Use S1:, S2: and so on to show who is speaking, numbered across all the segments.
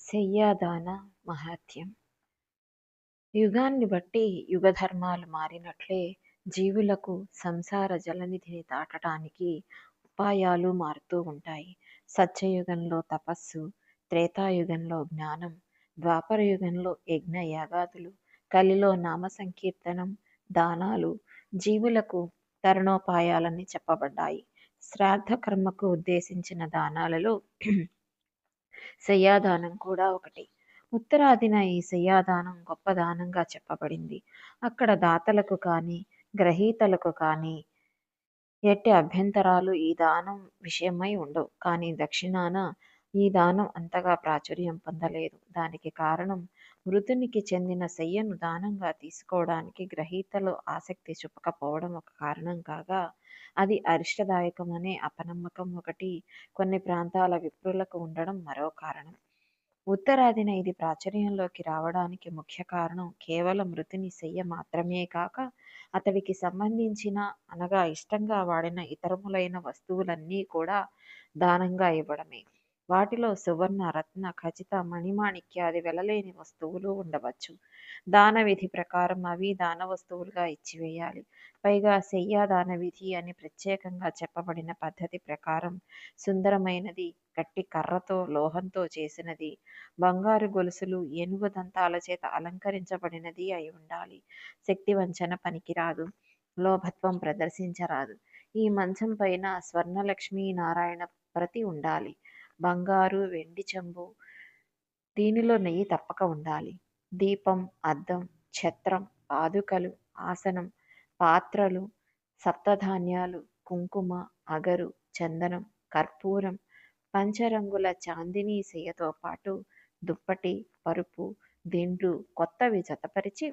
S1: శయ్యాదాన మహాత్యం. యుగాన్ని బట్టి యుగధర్మాలు మారినట్లే జీవులకు సంసార జలనిధిని దాటడానికి ఉపాయాలు మారుతూ ఉంటాయి. సత్యయుగంలో తపస్సు, త్రేతాయుగంలో జ్ఞానం, ద్వాపర యుగంలో యజ్ఞ యాగాదులు, కలిలో నామ సంకీర్తనం, దానాలు జీవులకు తరుణోపాయాలని చెప్పబడ్డాయి. శ్రాద్ధ కర్మకు ఉద్దేశించిన దానాలలో శయ్యాదానం కూడా ఒకటి. ఉత్తరాదిన ఈ శయ్యాదానం గొప్ప దానంగా చెప్పబడింది. అక్కడ దాతలకు కానీ గ్రహీతలకు కానీ ఎట్టి అభ్యంతరాలు ఈ దానం విషయమై ఉండవు. కానీ దక్షిణాన ఈ దానం అంతగా ప్రాచుర్యం పొందలేదు. దానికి కారణం మృతునికి చెందిన శయ్యను దానంగా తీసుకోవడానికి గ్రహీతలు ఆసక్తి చూపకపోవడం ఒక కారణం కాగా, అది అరిష్టదాయకమనే అపనమ్మకం ఒకటి కొన్ని ప్రాంతాల విప్రులకు ఉండడం మరో కారణం. ఉత్తరాదిన ఇది ప్రాచుర్యంలోకి రావడానికి ముఖ్య కారణం కేవలం మృతుని శయ్య మాత్రమే కాక, అతడికి సంబంధించిన అనగా ఇష్టంగా వాడిన ఇతరములైన వస్తువులన్నీ కూడా దానంగా ఇవ్వడమే. వాటిలో సువర్ణ, రత్న, ఖచిత, మణిమాణిక్యాది వెలలేని వస్తువులు ఉండవచ్చు. దాన విధి ప్రకారం అవి దాన వస్తువులుగా ఇచ్చివేయాలి. పైగా శయ్య దాన విధి అని ప్రత్యేకంగా చెప్పబడిన పద్ధతి ప్రకారం సుందరమైనది, గట్టి కర్రతో లోహంతో చేసినది, బంగారు గొలుసులు, ఏనుగు దంతాల చేత అలంకరించబడినది అయి ఉండాలి. శక్తి వంచన పనికిరాదు, లోభత్వం ప్రదర్శించరాదు. ఈ మంచం పైన స్వర్ణలక్ష్మీ నారాయణ ప్రతి ఉండాలి. బంగారు, వెండి చెంబు, దీనిలో నెయ్యి తప్పక ఉండాలి. దీపం, అద్దం, ఛత్రం, పాదుకలు, ఆసనం, పాత్రలు, సప్తధాన్యాలు, కుంకుమ, అగరు, చందనం, కర్పూరం, పంచరంగుల చాందినీ శయ్యతో పాటు దుప్పటి, పరుపు, దిండ్లు కొత్తవి జతపరిచి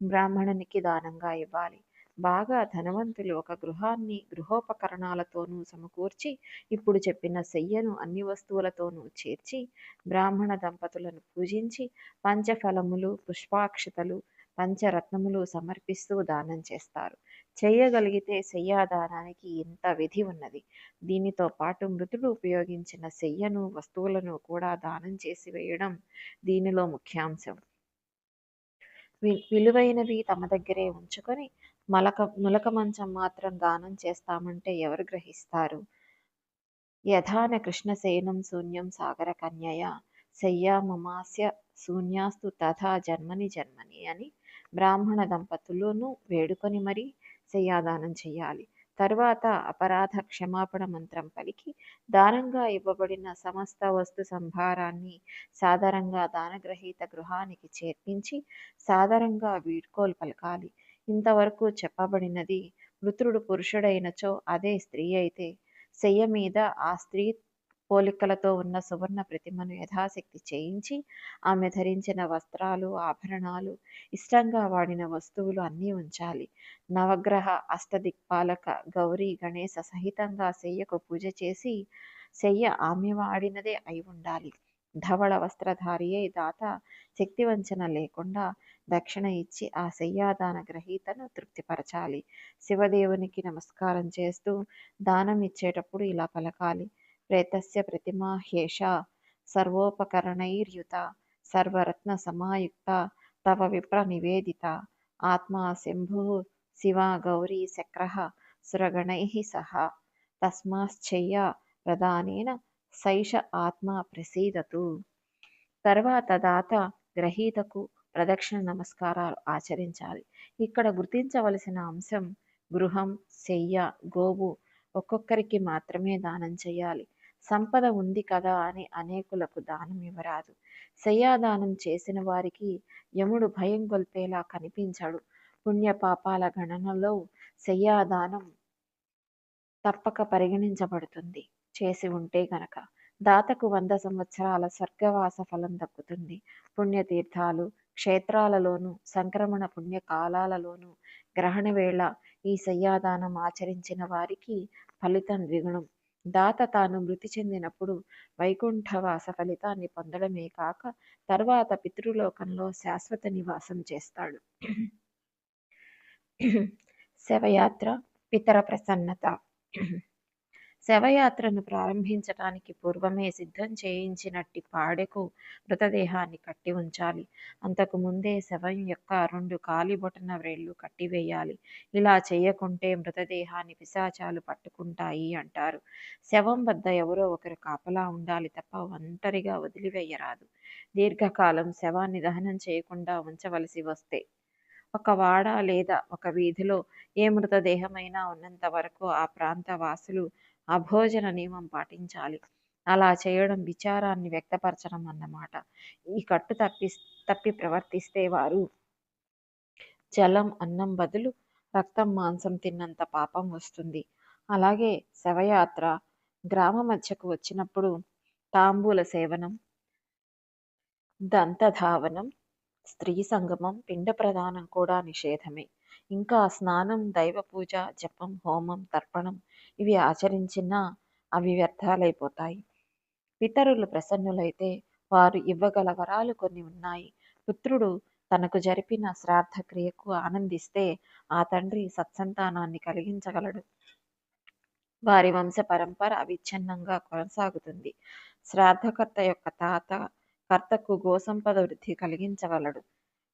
S1: బ్రాహ్మణునికి దానంగా ఇవ్వాలి. బాగా ధనవంతులు ఒక గృహాన్ని గృహోపకరణాలతోనూ సమకూర్చి ఇప్పుడు చెప్పిన శయ్యను అన్ని వస్తువులతోనూ చేర్చి బ్రాహ్మణ దంపతులను పూజించి పంచఫలములు, పుష్పాక్షతలు, పంచరత్నములు సమర్పిస్తూ దానం చేస్తారు. చేయగలిగితే శయ్యాదానానికి ఇంత విధి ఉన్నది. దీనితో పాటు మృతుడు ఉపయోగించిన శయ్యను, వస్తువులను కూడా దానం చేసి వేయడం దీనిలో ముఖ్యాంశం. విలువైనవి తమ దగ్గరే ఉంచుకొని నులక మంచం మాత్రం దానం చేస్తామంటే ఎవరు గ్రహిస్తారు? యథాన కృష్ణసేనం శూన్యం సాగర కన్యయ శయ్యా మమాస్య శూన్యాస్తు తథా జన్మని జన్మని అని బ్రాహ్మణ దంపతులను వేడుకొని మరీ శయ్యాదానం చెయ్యాలి. తరువాత అపరాధ క్షమాపణ మంత్రం పలికి దానంగా ఇవ్వబడిన సమస్త వస్తు సంభారాన్ని సాదరంగా దానగ్రహీత గృహానికి చేర్పించి సాదరంగా వీడ్కోలు పలకాలి. ఇంతవరకు చెప్పబడినది మృతుడు పురుషుడైనచో అదే స్త్రీ అయితే శయ్య మీద ఆ స్త్రీ పోలికలతో ఉన్న సువర్ణ ప్రతిమను యథాశక్తి చేయించి ఆమె ధరించిన వస్త్రాలు, ఆభరణాలు, ఇష్టంగా వాడిన వస్తువులు అన్నీ ఉంచాలి. నవగ్రహ అష్టదిక్పాలక గౌరీ గణేశ సహితంగా శయ్యకు పూజ చేసి శయ్య ఆమె వాడినదే అయి ఉండాలి. ధవళ వస్త్రధారి అయి దాత శక్తివంచన లేకుండా దక్షిణ ఇచ్చి ఆ శయ్యాదాన గ్రహీతను తృప్తిపరచాలి. శివదేవునికి నమస్కారం చేస్తూ దానం ఇచ్చేటప్పుడు ఇలా పలకాలి. ప్రేతస్య ప్రతిమా హ్యేష సర్వోపకరణైర్యుత సర్వరత్న సమాయుక్త తవ విప్ర నివేదిత ఆత్మా శంభు శివ గౌరీ శక్రః సురగణైః సహ తస్మాశ్చయ్య ప్రదానేన సైష ఆత్మ ప్రసీదతు. తర్వాత దాత గ్రహీతకు ప్రదక్షిణ నమస్కారాలు ఆచరించాలి. ఇక్కడ గుర్తించవలసిన అంశం గృహం, శయ్య, గోవు ఒక్కొక్కరికి మాత్రమే దానం చేయాలి. సంపద ఉంది కదా అని అనేకులకు దానం ఇవ్వరాదు. శయ్యాదానం చేసిన వారికి యముడు భయం గొల్పేలా కనిపించడు. పుణ్యపాపాల గణనలో శయ్యాదానం తప్పక పరిగణించబడుతుంది చేసి ఉంటే గనక. దాతకు 100 సంవత్సరాల స్వర్గవాస ఫలం దక్కుతుంది. పుణ్యతీర్థాలు, క్షేత్రాలలోనూ సంక్రమణ పుణ్యకాలాలలోనూ గ్రహణ వేళ ఈ శయ్యాదానం ఆచరించిన వారికి ఫలితం ద్విగుణం. దాత తాను మృతి చెందినప్పుడు వైకుంఠవాస ఫలితాన్ని పొందడమే కాక తర్వాత పితృలోకంలో శాశ్వత నివాసం చేస్తాడు. శవయాత్ర, పితర ప్రసన్నత. శవయాత్రను ప్రారంభించటానికి పూర్వమే సిద్ధం చేయించినట్టి పాడెకు మృతదేహాన్ని కట్టి ఉంచాలి. అంతకు ముందే శవం యొక్క 2 కాలిబొటన వ్రేళ్లు కట్టివేయాలి. ఇలా చెయ్యకుంటే మృతదేహాన్ని పిశాచాలు పట్టుకుంటాయి అంటారు. శవం వద్ద ఎవరో ఒకరు కాపలా ఉండాలి తప్ప ఒంటరిగా వదిలివేయరాదు. దీర్ఘకాలం శవాన్ని దహనం చేయకుండా ఉంచవలసి వస్తే ఒక వాడ లేదా ఒక వీధిలో ఏ మృతదేహమైనా ఉన్నంత వరకు ఆ ప్రాంత వాసులు అభోజన నియమం పాటించాలి. అలా చేయడం విచారాన్ని వ్యక్తపరచడం అన్నమాట. ఈ కట్టు తప్పి ప్రవర్తిస్తే వారు జలం, అన్నం బదులు రక్తం, మాంసం తిన్నంత పాపం వస్తుంది. అలాగే శవయాత్ర గ్రామ మధ్యకు వచ్చినప్పుడు తాంబూల సేవనం, దంతధావనం, స్త్రీ సంగమం, పిండ ప్రదానం కూడా నిషేధమే. ఇంకా స్నానం, దైవపూజ, జపం, హోమం, తర్పణం ఇవి ఆచరించినా అవి వ్యర్థాలైపోతాయి. పితరులు ప్రసన్నులైతే వారు ఇవ్వగల వరాలు కొన్ని ఉన్నాయి. పుత్రుడు తనకు జరిపిన శ్రాద్ధక్రియకు ఆనందిస్తే ఆ తండ్రి సత్సంతానాన్ని కలిగించగలడు. వారి వంశ పరంపర అవిచ్ఛిన్నంగా కొనసాగుతుంది. శ్రాద్ధకర్త యొక్క తాత కర్తకు గోసంపద వృద్ధి కలిగించగలడు.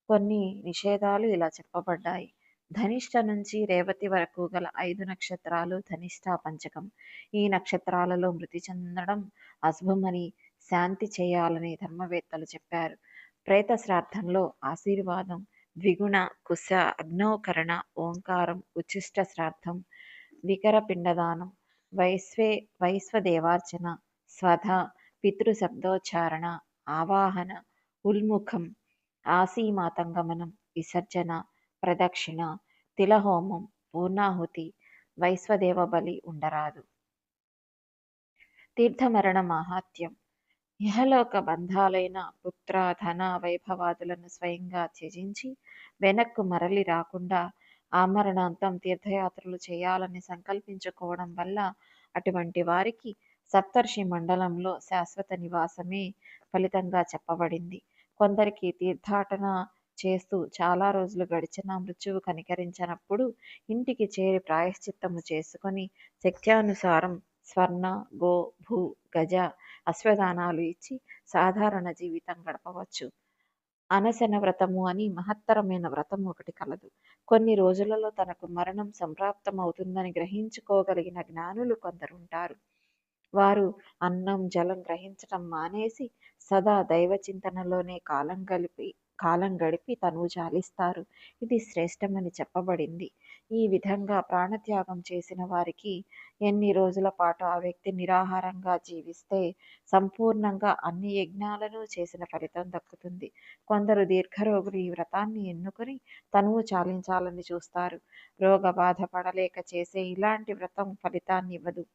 S1: కొన్ని నిషేధాలు ఇలా చెప్పబడ్డాయి. ధనిష్ట నుంచి రేవతి వరకు గల 5 నక్షత్రాలు ధనిష్ట పంచకం. ఈ నక్షత్రాలలో మృతి చెందడం అశుభమని, శాంతి చేయాలని ధర్మవేత్తలు చెప్పారు. ప్రేత శ్రాద్ధంలో ఆశీర్వాదం, ద్విగుణ, కుశ, అగ్నౌకరణ, ఓంకారం, ఉచ్ఛిష్ట శ్రాద్ధం, వికర పిండదానం, వైశ్వదేవార్చన, స్వధ, పితృశబ్దోచ్చారణ, ఆవాహన, ఉల్ముఖం, ఆసీమాతంగమనం, విసర్జన, ప్రదక్షిణ, తిలహోమం, పూర్ణాహుతి, వైశ్వదేవ బలి ఉండరాదు. తీర్థమరణ మాహాత్యం. ఇహలోక బంధాలైన పుత్ర, ధన, వైభవాదులను స్వయంగా త్యజించి వెనక్కు మరలి రాకుండా ఆమరణాంతం తీర్థయాత్రలు చేయాలని సంకల్పించుకోవడం వల్ల అటువంటి వారికి సప్తర్షి మండలంలో శాశ్వత నివాసమే ఫలితంగా చెప్పబడింది. కొందరికి తీర్థాటన చేస్తూ చాలా రోజులు గడిచినా మృత్యువు కనికరించనప్పుడు ఇంటికి చేరి ప్రాయశ్చిత్తము చేసుకొని శక్త్యానుసారం స్వర్ణ, గో, భూ, గజ, అశ్వదానాలు ఇచ్చి సాధారణ జీవితం గడపవచ్చు. అనశన వ్రతము అని మహత్తరమైన వ్రతం ఒకటి కలదు. కొన్ని రోజులలో తనకు మరణం సంప్రాప్తమవుతుందని గ్రహించుకోగలిగిన జ్ఞానులు కొందరుంటారు. వారు అన్నం, జలం గ్రహించటం మానేసి సదా దైవ చింతనలోనే కాలం గడిపి తనువు చాలిస్తారు. ఇది శ్రేష్టమని చెప్పబడింది. ఈ విధంగా ప్రాణత్యాగం చేసిన వారికి ఎన్ని రోజుల పాటు ఆ వ్యక్తి నిరాహారంగా జీవిస్తే సంపూర్ణంగా అన్ని యజ్ఞాలను చేసిన ఫలితం దక్కుతుంది. కొందరు దీర్ఘరోగులు ఈ వ్రతాన్ని ఎన్నుకొని తనువు చాలించాలని చూస్తారు. రోగ బాధ పడలేక చేసే ఇలాంటి వ్రతం ఫలితాన్ని ఇవ్వదు.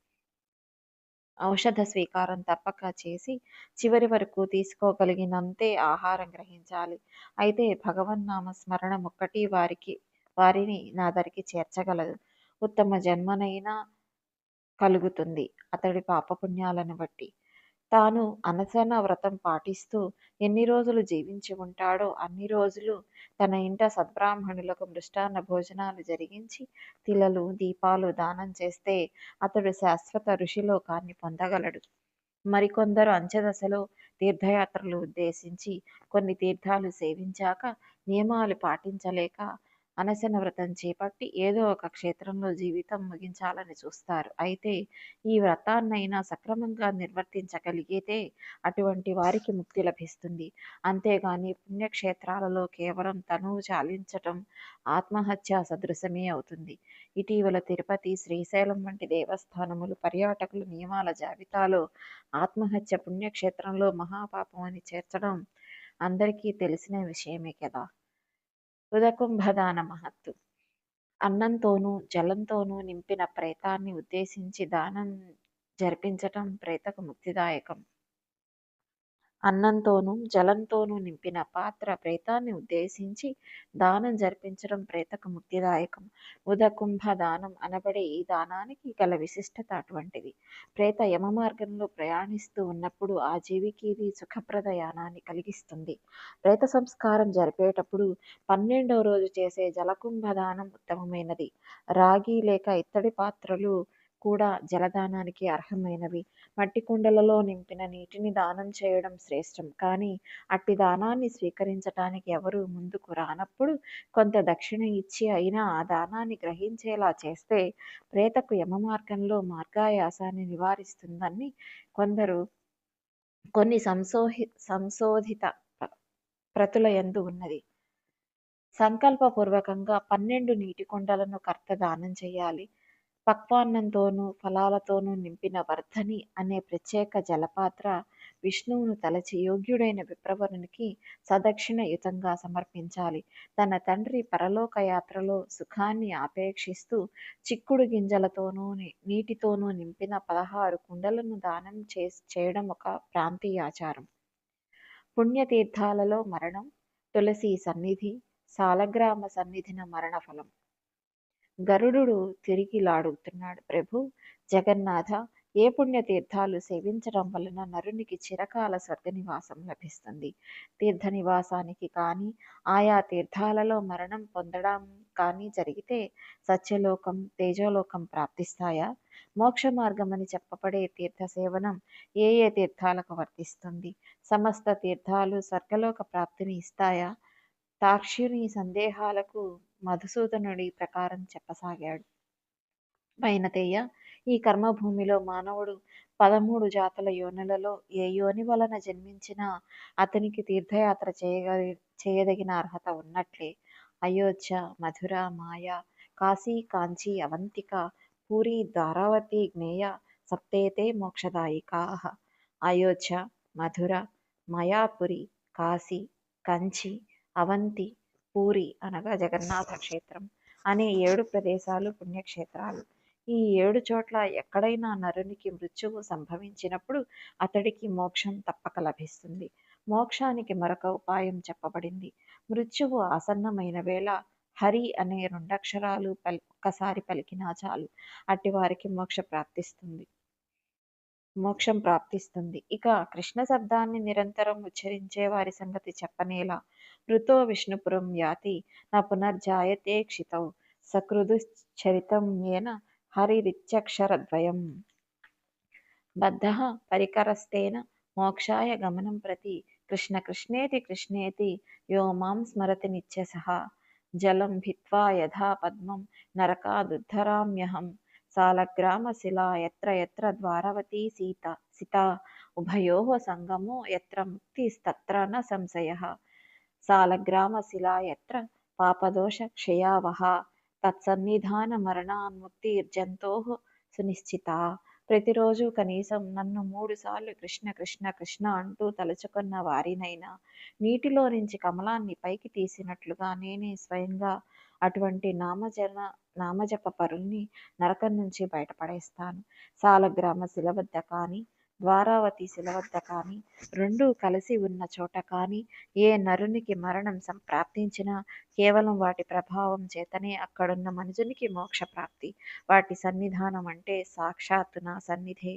S1: ఔషధ స్వీకారం తప్పక చేసి చివరి వరకు తీసుకోగలిగినంతే ఆహారం గ్రహించాలి. అయితే భగవన్నామ స్మరణం ఒక్కటి వారిని నా దరికి చేర్చగలదు. ఉత్తమ జన్మనైనా కలుగుతుంది అతడి పాపపుణ్యాలను బట్టి. తాను అనశన వ్రతం పాటిస్తూ ఎన్ని రోజులు జీవించి ఉంటాడో అన్ని రోజులు తన ఇంట సద్బ్రాహ్మణులకు మృష్టాన్న భోజనాలు జరిగించి తిలలు, దీపాలు దానం చేస్తే అతడు శాశ్వత ఋషిలోకాన్ని పొందగలడు. మరికొందరు అంచెదశలో తీర్థయాత్రలు ఉద్దేశించి కొన్ని తీర్థాలు సేవించాక నియమాలు పాటించలేక అనశన వ్రతం చేపట్టి ఏదో ఒక క్షేత్రంలో జీవితం ముగించాలని చూస్తారు. అయితే ఈ వ్రతాన్నైనా సక్రమంగా నిర్వర్తించగలిగితే అటువంటి వారికి ముక్తి లభిస్తుంది. అంతేగాని పుణ్యక్షేత్రాలలో కేవలం తనువు చాలించటం ఆత్మహత్య సదృశమే అవుతుంది. ఇటీవల తిరుపతి, శ్రీశైలం వంటి దేవస్థానములు పర్యాటకుల నియమాల జాబితాలో ఆత్మహత్య పుణ్యక్షేత్రంలో మహాపాపం అని చేర్చడం అందరికీ తెలిసిన విషయమే కదా. ఉదకుంభదాన మహత్తు. అన్నంతోనూ జలంతోనూ నింపిన ప్రేతాన్ని ఉద్దేశించి దానం జరిపించటం ప్రేతకు ముక్తిదాయకం. అన్నంతోనూ జలంతోనూ నింపిన పాత్ర ప్రేతాన్ని ఉద్దేశించి దానం జరిపించడం ప్రేతకు ముక్తిదాయకం. ఉదకుంభ దానం అనబడే ఈ దానానికి గల విశిష్టత అటువంటిది. ప్రేత యమ మార్గంలో ప్రయాణిస్తూ ఉన్నప్పుడు ఆ జీవికి ఇది సుఖప్రద యానాన్ని కలిగిస్తుంది. ప్రేత సంస్కారం జరిపేటప్పుడు 12వ రోజు చేసే జలకుంభ దానం ఉత్తమమైనది. రాగి లేక ఇత్తడి పాత్రలు కూడా జలదానానికి అర్హమైనవి. మట్టి కుండలలో నింపిన నీటిని దానం చేయడం శ్రేష్టం. కానీ అట్టి దానాన్ని స్వీకరించటానికి ఎవరూ ముందుకు రానప్పుడు కొంత దక్షిణ ఇచ్చి అయినా ఆ దానాన్ని గ్రహించేలా చేస్తే ప్రేతకు యమమార్గంలో మార్గాయాసాన్ని నివారిస్తుందని కొన్ని సంశోధిత ప్రతులయందు ఉన్నది. సంకల్పపూర్వకంగా 12 నీటి కుండలను కర్త దానం చెయ్యాలి. పక్వాన్నంతోనూ ఫలాలతోనూ నింపిన వర్ధని అనే ప్రత్యేక జలపాత్ర విష్ణువును తలచి యోగ్యుడైన విప్రవరునికి సదక్షిణయుతంగా సమర్పించాలి. తన తండ్రి పరలోకయాత్రలో సుఖాన్ని ఆపేక్షిస్తూ చిక్కుడు గింజలతోనూ నీటితోనూ నింపిన 16 కుండలను దానం చేయడం ఒక ప్రాంతీయాచారం. పుణ్యతీర్థాలలో మరణం, తులసి సన్నిధి, సాలగ్రామ సన్నిధిన మరణఫలం. గరుడు తిరిగిలాడుతున్నాడు. ప్రభు జగన్నాథ, ఏ పుణ్యతీర్థాలు సేవించడం వలన నరునికి చిరకాల స్వర్గనివాసం లభిస్తుంది? తీర్థనివాసానికి కానీ ఆయా తీర్థాలలో మరణం పొందడం కానీ జరిగితే సత్యలోకం, తేజోలోకం ప్రాప్తిస్తాయా? మోక్ష మార్గమని చెప్పబడే తీర్థ సేవనం ఏ ఏ తీర్థాలకు వర్తిస్తుంది? సమస్త తీర్థాలు స్వర్గలోక ప్రాప్తిని ఇస్తాయా? తాక్షుని సందేహాలకు మధుసూదనుడి ప్రకారం చెప్పసాగాడు. వైనతేయ, ఈ కర్మభూమిలో మానవుడు 13 జాతుల యోనులలో ఏ యోని వలన జన్మించినా అతనికి తీర్థయాత్ర చేయదగిన అర్హత ఉన్నట్లే. అయోధ్య, మధుర, మాయ, కాశీ, కాంచీ, అవంతిక, పూరి, ద్వారావతి, జ్ఞేయ సప్తేతే మోక్షదాయికాః. అయోధ్య, మధుర, మాయాపురి, కాశీ, కంచి, అవంతి, పూరి అనగా జగన్నాథ క్షేత్రం అనే 7 ప్రదేశాలు పుణ్యక్షేత్రాలు. ఈ 7 చోట్ల ఎక్కడైనా నరునికి మృత్యువు సంభవించినప్పుడు అతడికి మోక్షం తప్పక లభిస్తుంది. మోక్షానికి మరొక ఉపాయం చెప్పబడింది. మృత్యువు ఆసన్నమైన వేళ హరి అనే 2 అక్షరాలు ఒక్కసారి పలికినా చాలు, అట్టివారికి మోక్షం ప్రాప్తిస్తుంది. ఇక కృష్ణ శబ్దాన్ని నిరంతరం ఉచ్చరించే వారి సంగతి చెప్పనేలా. మృతో విష్ణుపురం యాతి న పునర్జాయతే క్షితౌ సకృదుశ్చరితం ఏన హరిరిత్యక్షరద్వయం. బద్ధః పరికరస్తేన మోక్షాయ గమనం ప్రతి కృష్ణ కృష్ణేతి కృష్ణేతి యో మాం స్మరతి నిత్యసః. జలం భిత్వా యథా పద్మం నరకాదుద్ధరామ్యహం. సాలగ్రామశిలా యత్ర యత్ర ద్వారవతీ సితా ఉభయోః సంగమో యత్ర ముక్తిస్తత్ర న సంశయః. సాలగ్రామశిలా యత్ర పాపదోష క్షయావహా తత్సన్నిధాన మరణాన్ముక్తిర్జంతోః సునిశ్చితా. ప్రతిరోజు కనీసం నన్ను 3 సార్లు కృష్ణ కృష్ణ కృష్ణ అంటూ తలుచుకున్న వారినైనా నీటిలో నుంచి కమలాన్ని పైకి తీసినట్లుగా నేనే స్వయంగా అటువంటి నామజప పరుల్ని నరకం నుంచి బయటపడేస్తాను. సాలగ్రామ శిల వద్ద కానీ ద్వారావతి శిల వద్ద కానీ రెండూ కలిసి ఉన్న చోట కానీ ఏ నరునికి మరణం ప్రాప్తించినా కేవలం వాటి ప్రభావం చేతనే అక్కడున్న మనుజునికి మోక్ష ప్రాప్తి. వాటి సన్నిధానం అంటే సాక్షాత్తు నా సన్నిధే.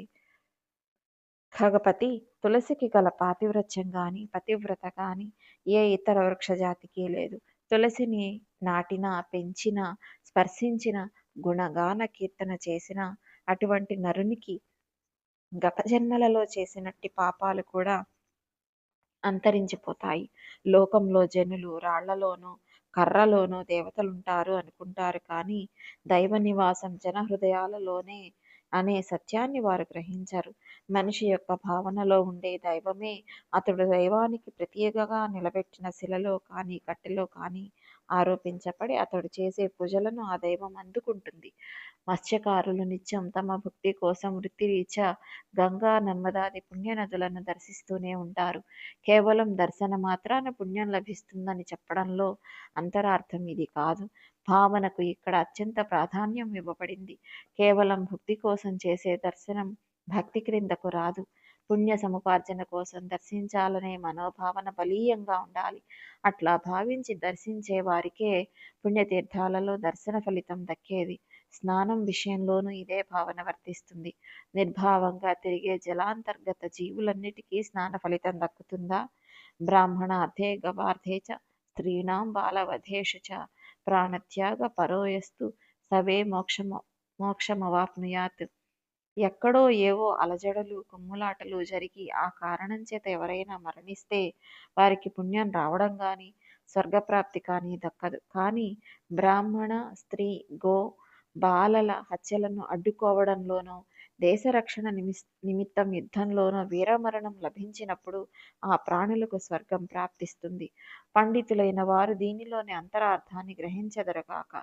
S1: ఖగపతి, తులసికి గల పాతివ్రత్యం గాని పతివ్రత గాని ఏ ఇతర వృక్షజాతికి లేదు. తులసిని నాటినా, పెంచినా, స్పర్శించిన, గుణగాన కీర్తన చేసిన అటువంటి నరునికి గత జన్మలలో చేసినట్టి పాపాలు కూడా అంతరించిపోతాయి. లోకంలో జనులు రాళ్లలోనో కర్రలోనో దేవతలుంటారు అనుకుంటారు కానీ దైవ నివాసం జన హృదయాలలోనే అనే సత్యాన్ని వారు గ్రహించరు. మనిషి యొక్క భావనలో ఉండే దైవమే అతడు దైవానికి ప్రతీకగా నిలబెట్టిన శిలలో కానీ కట్టెలో కానీ ఆరోపించబడి అతడు చేసే పూజలను ఆ దైవం అందుకుంటుంది. మత్స్యకారులు నిత్యం తమ భుక్తి కోసం వృత్తిరీత్యా గంగా, నర్మదాది పుణ్యనదులను దర్శిస్తూనే ఉంటారు. కేవలం దర్శన మాత్రాన పుణ్యం లభిస్తుందని చెప్పడంలో అంతరార్థం ఇది కాదు. భావనకు ఇక్కడ అత్యంత ప్రాధాన్యం ఇవ్వబడింది. కేవలం భుక్తి కోసం చేసే దర్శనం భక్తి క్రిందకు రాదు. పుణ్య సముపార్జన కోసం దర్శించాలనే మనోభావన బలీయంగా ఉండాలి. అట్లా భావించి దర్శించే వారికే పుణ్యతీర్థాలలో దర్శన ఫలితం దక్కేది. స్నానం విషయంలోనూ ఇదే భావన వర్తిస్తుంది. నిర్భావంగా తిరిగే జలాంతర్గత జీవులన్నిటికీ స్నాన ఫలితం దక్కుతుందా? బ్రాహ్మణార్థే గవార్థే చ స్త్రీణాం బాలవధేషు చ ప్రాణత్యాగ పరోయస్తు సవే మోక్షమవాప్నుయాత్. ఎక్కడో ఏవో అలజడులు, కుమ్ములాటలు జరిగి ఆ కారణం చేత ఎవరైనా మరణిస్తే వారికి పుణ్యం రావడం గాని, స్వర్గప్రాప్తి కానీ దక్కదు. కానీ బ్రాహ్మణ, స్త్రీ, గో, బాలల హత్యలను అడ్డుకోవడంలోనో, దేశ రక్షణ నిమిత్తం యుద్ధంలోనో వీరమరణం లభించినప్పుడు ఆ ప్రాణులకు స్వర్గం ప్రాప్తిస్తుంది. పండితులైన వారు దీనిలోని అంతరార్థాన్ని గ్రహించెదరుగాక.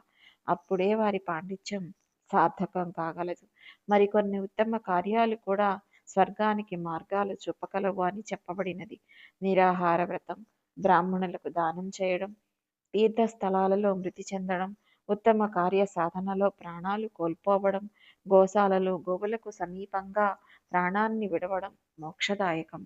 S1: అప్పుడే వారి పాండిత్యం సార్థకం కాగలదు. మరికొన్ని ఉత్తమ కార్యాలు కూడా స్వర్గానికి మార్గాలు చూపగలవు అని చెప్పబడినది. నిరాహార వ్రతం, బ్రాహ్మణులకు దానం చేయడం, తీర్థస్థలాలలో మృతి చెందడం, ఉత్తమ కార్య సాధనలో ప్రాణాలు కోల్పోవడం, గోశాలలో గోవులకు సమీపంగా ప్రాణాన్ని విడవడం మోక్షదాయకం.